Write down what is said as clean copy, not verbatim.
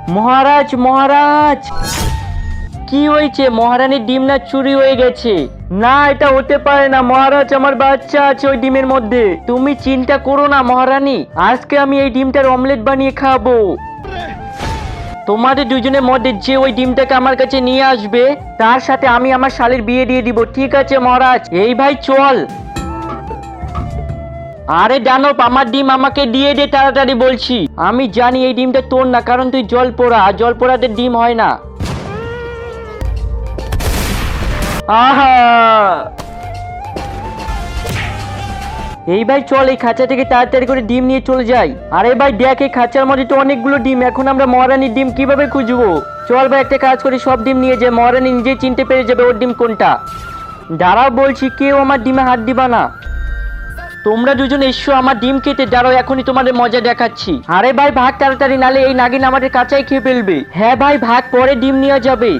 মহারাজ মহারাজ, কি হয়েছে? মহারানীর ডিম না চুরি হয়ে গেছে? না, এটা হতে পারে না মহারাজ, আমার বাচ্চা আছে ওই ডিমের মধ্যে। তুমি চিন্তা করো না মহারানী, আজকে আমি এই ডিমটার অমলেট বানিয়ে খাবো। তোমাদের দুজনের মধ্যে যে ওই ডিমটাকে আমার কাছে নিয়ে আসবে তার সাথে আমি আমার শালীর বিয়ে দিয়ে দিব। ঠিক আছে মহারাজ? এই ভাই চল। আরে দানব, আমার ডিম আমাকে দিয়ে দে তাড়াতাড়ি বলছি। আমি জানি এই ডিমটা তোর না, কারণ তুই জল পোড়া, আর জল পোড়াদের ডিম হয় না। আহা, এই ভাই চল, এই খাঁচা থেকে তাড়াতাড়ি করে ডিম নিয়ে চলে যাই। আরে ভাই দেখ, এই খাঁচার মধ্যে তো অনেকগুলো ডিম, এখন আমরা মহারানীর ডিম কিভাবে খুঁজবো? চল ভাই, একটা কাজ করি, সব ডিম নিয়ে যাই, মহারানী নিজেই চিনতে পেরে যাবে ওর ডিম কোনটা। দাঁড়াও বলছি, কেউ আমার ডিমে হাত দিবা না। তোমরা দুজন এসো আমার ডিম কেটে, দাঁড়াও এখনই তোমাদের মজা দেখাচ্ছি। আরে ভাই ভাগ তাড়াতাড়ি, নালে এই নাগিন আমাদের কাঁচাই খেয়ে ফেলবে। হ্যাঁ ভাই ভাগ, পরে ডিম নিয়ে যাবে।